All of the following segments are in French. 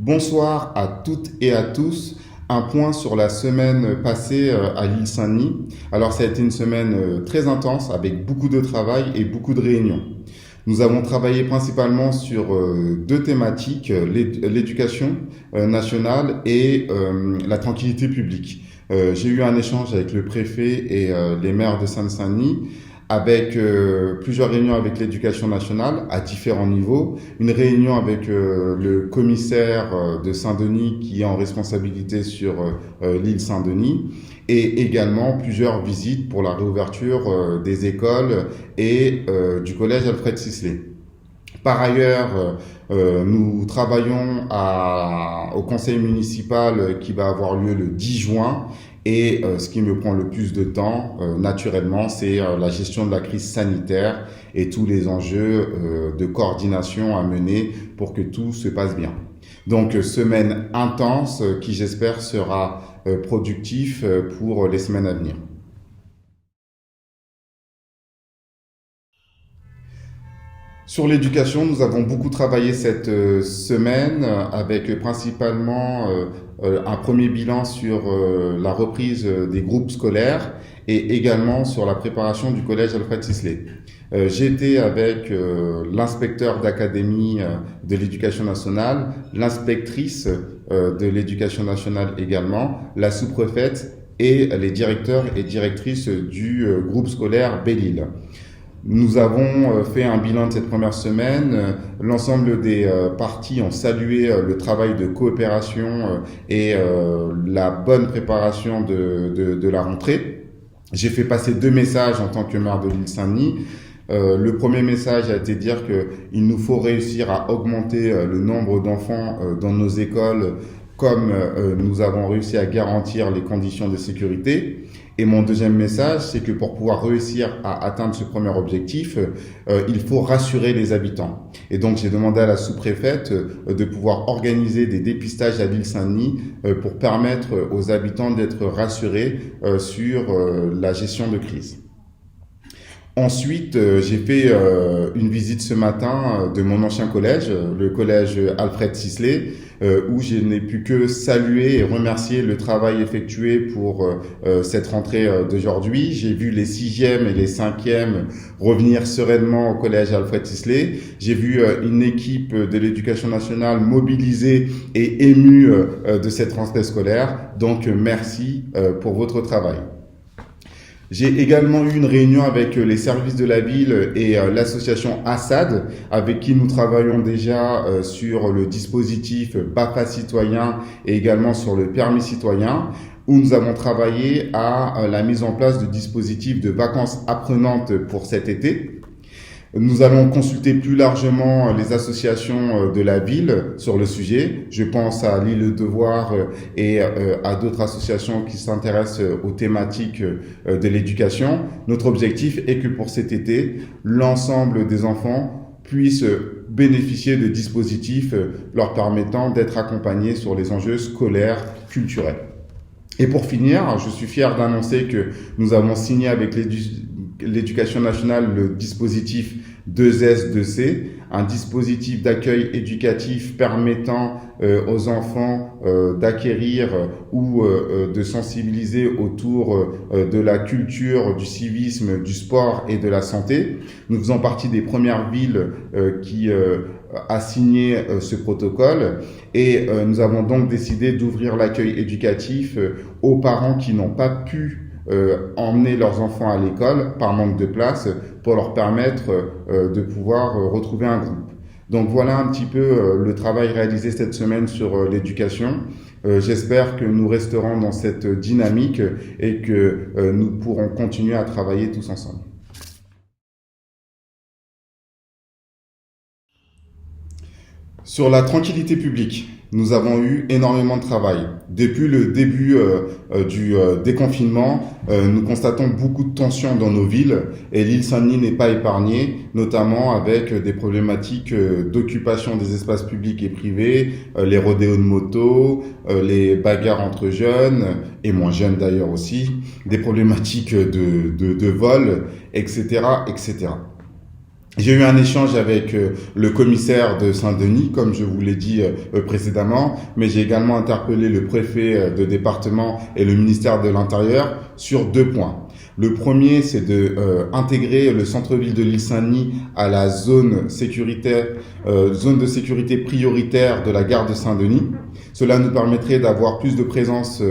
Bonsoir à toutes et à tous. Un point sur la semaine passée à l'île Saint-Denis. Alors ça a été une semaine très intense avec beaucoup de travail et beaucoup de réunions. Nous avons travaillé principalement sur deux thématiques, l'éducation nationale et la tranquillité publique. J'ai eu un échange avec le préfet et les maires de Saint-Denis avec plusieurs réunions avec l'éducation nationale à différents niveaux, une réunion avec le commissaire de Saint-Denis qui est en responsabilité sur l'île Saint-Denis et également plusieurs visites pour la réouverture des écoles et du collège Alfred Sisley. Par ailleurs, nous travaillons au conseil municipal qui va avoir lieu le 10 juin. Et ce qui me prend le plus de temps, naturellement, c'est la gestion de la crise sanitaire et tous les enjeux de coordination à mener pour que tout se passe bien. Donc, semaine intense qui, j'espère, sera productif pour les semaines à venir. Sur l'éducation, nous avons beaucoup travaillé cette semaine avec principalement un premier bilan sur la reprise des groupes scolaires et également sur la préparation du collège Alfred Sisley. J'ai été avec l'inspecteur d'académie de l'éducation nationale, l'inspectrice de l'éducation nationale également, la sous-préfète et les directeurs et directrices du groupe scolaire Belle-Île. Nous avons fait un bilan de cette première semaine. L'ensemble des parties ont salué le travail de coopération et la bonne préparation de la rentrée. J'ai fait passer deux messages en tant que maire de l'île Saint-Denis. Le premier message a été de dire qu'il nous faut réussir à augmenter le nombre d'enfants dans nos écoles comme nous avons réussi à garantir les conditions de sécurité. Et mon deuxième message, c'est que pour pouvoir réussir à atteindre ce premier objectif, il faut rassurer les habitants. Et donc, j'ai demandé à la sous-préfète de pouvoir organiser des dépistages à l'île Saint-Denis pour permettre aux habitants d'être rassurés sur la gestion de crise. Ensuite, j'ai fait une visite ce matin de mon ancien collège, le collège Alfred Sisley, où je n'ai pu que saluer et remercier le travail effectué pour cette rentrée d'aujourd'hui. J'ai vu les 6e et les 5e revenir sereinement au collège Alfred Sisley. J'ai vu une équipe de l'éducation nationale mobilisée et émue de cette rentrée scolaire. Donc, merci pour votre travail. J'ai également eu une réunion avec les services de la ville et l'association Assad, avec qui nous travaillons déjà sur le dispositif BAFA citoyen et également sur le permis citoyen, où nous avons travaillé à la mise en place de dispositifs de vacances apprenantes pour cet été. Nous allons consulter plus largement les associations de la ville sur le sujet. Je pense à l'île Devoir et à d'autres associations qui s'intéressent aux thématiques de l'éducation. Notre objectif est que pour cet été, l'ensemble des enfants puissent bénéficier de dispositifs leur permettant d'être accompagnés sur les enjeux scolaires, culturels. Et pour finir, je suis fier d'annoncer que nous avons signé avec l'éducation nationale le dispositif 2S2C, un dispositif d'accueil éducatif permettant aux enfants d'acquérir ou de sensibiliser autour de la culture, du civisme, du sport et de la santé. Nous faisons partie des premières villes qui a signé ce protocole et nous avons donc décidé d'ouvrir l'accueil éducatif aux parents qui n'ont pas pu emmener leurs enfants à l'école par manque de place pour leur permettre de pouvoir retrouver un groupe. Donc voilà un petit peu le travail réalisé cette semaine sur l'éducation. J'espère que nous resterons dans cette dynamique et que nous pourrons continuer à travailler tous ensemble. Sur la tranquillité publique, nous avons eu énormément de travail. Depuis le début du déconfinement, nous constatons beaucoup de tensions dans nos villes et l'île Saint-Denis n'est pas épargnée, notamment avec des problématiques d'occupation des espaces publics et privés, les rodéos de moto, les bagarres entre jeunes et moins jeunes d'ailleurs aussi, des problématiques de vol, etc., etc. J'ai eu un échange avec le commissaire de Saint-Denis, comme je vous l'ai dit précédemment, mais j'ai également interpellé le préfet de département et le ministère de l'Intérieur sur deux points. Le premier, c'est de intégrer le centre-ville de l'île Saint-Denis à la zone sécuritaire, zone de sécurité prioritaire de la gare de Saint-Denis. Cela nous permettrait d'avoir plus de présence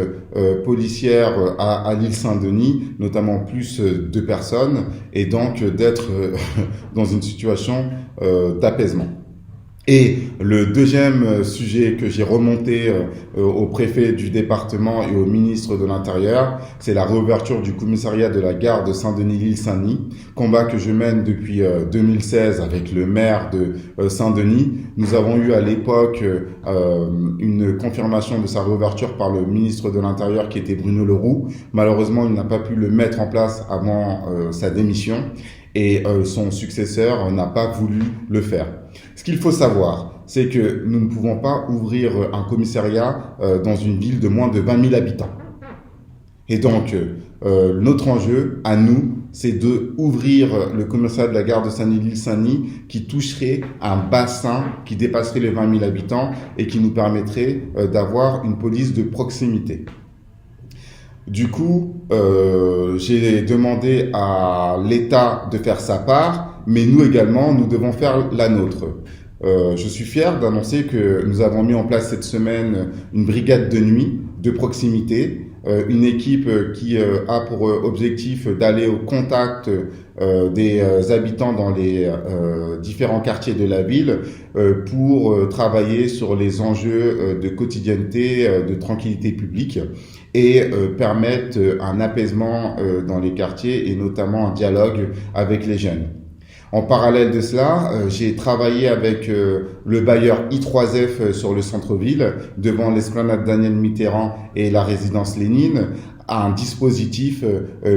policière à l'île Saint-Denis, notamment plus de personnes, et donc d'être dans une situation d'apaisement. Et le deuxième sujet que j'ai remonté au préfet du département et au ministre de l'Intérieur, c'est la réouverture du commissariat de la gare de Saint-Denis-l'île Saint-Denis, combat que je mène depuis 2016 avec le maire de Saint-Denis. Nous avons eu à l'époque une confirmation de sa réouverture par le ministre de l'Intérieur qui était Bruno Le Roux. Malheureusement, il n'a pas pu le mettre en place avant sa démission et son successeur n'a pas voulu le faire. Ce qu'il faut savoir, c'est que nous ne pouvons pas ouvrir un commissariat dans une ville de moins de 20 000 habitants. Et donc, notre enjeu, à nous, c'est d'ouvrir le commissariat de la gare de Saint-Denis-l'île-Saint-Denis qui toucherait un bassin qui dépasserait les 20 000 habitants et qui nous permettrait d'avoir une police de proximité. Du coup, j'ai demandé à l'État de faire sa part, mais nous également, nous devons faire la nôtre. Je suis fier d'annoncer que nous avons mis en place cette semaine une brigade de nuit de proximité, une équipe qui a pour objectif d'aller au contact des habitants dans les différents quartiers de la ville pour travailler sur les enjeux de quotidienneté, de tranquillité publique et permettre un apaisement dans les quartiers et notamment un dialogue avec les jeunes. En parallèle de cela, j'ai travaillé avec le bailleur I3F sur le centre-ville, devant l'esplanade Daniel Mitterrand et la résidence Lénine, à un dispositif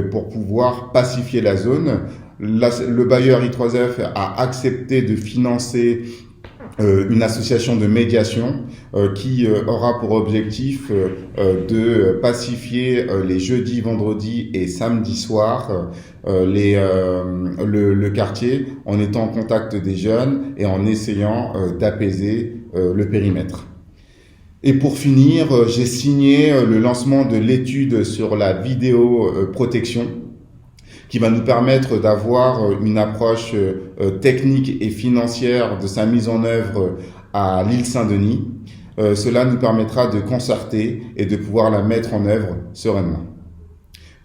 pour pouvoir pacifier la zone. Le bailleur I3F a accepté de financer une association de médiation qui aura pour objectif de pacifier les jeudis, vendredis et samedis soirs le quartier en étant en contact des jeunes et en essayant d'apaiser le périmètre. Et pour finir, j'ai signé le lancement de l'étude sur la vidéoprotection qui va nous permettre d'avoir une approche technique et financière de sa mise en œuvre à l'île Saint-Denis. Cela nous permettra de concerter et de pouvoir la mettre en œuvre sereinement.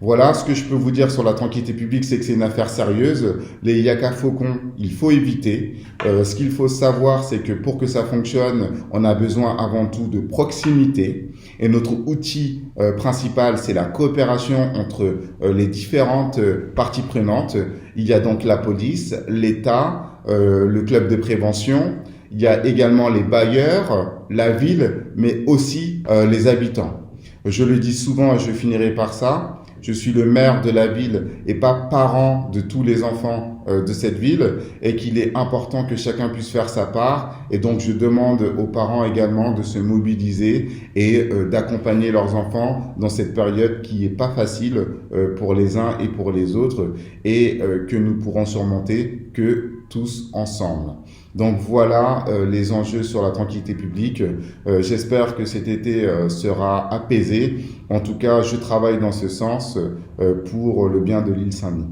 Voilà, ce que je peux vous dire sur la tranquillité publique, c'est que c'est une affaire sérieuse. Les yaka faucons, il faut éviter. Ce qu'il faut savoir, c'est que pour que ça fonctionne, on a besoin avant tout de proximité. Et notre outil principal, c'est la coopération entre les différentes parties prenantes. Il y a donc la police, l'État, le club de prévention. Il y a également les bailleurs, la ville, mais aussi les habitants. Je le dis souvent et je finirai par ça. Je suis le maire de la ville et pas parent de tous les enfants de cette ville et qu'il est important que chacun puisse faire sa part. Et donc, je demande aux parents également de se mobiliser et d'accompagner leurs enfants dans cette période qui n'est pas facile pour les uns et pour les autres et que nous pourrons surmonter que tous ensemble. Donc voilà les enjeux sur la tranquillité publique. J'espère que cet été sera apaisé. En tout cas, je travaille dans ce sens pour le bien de l'île Saint-Denis.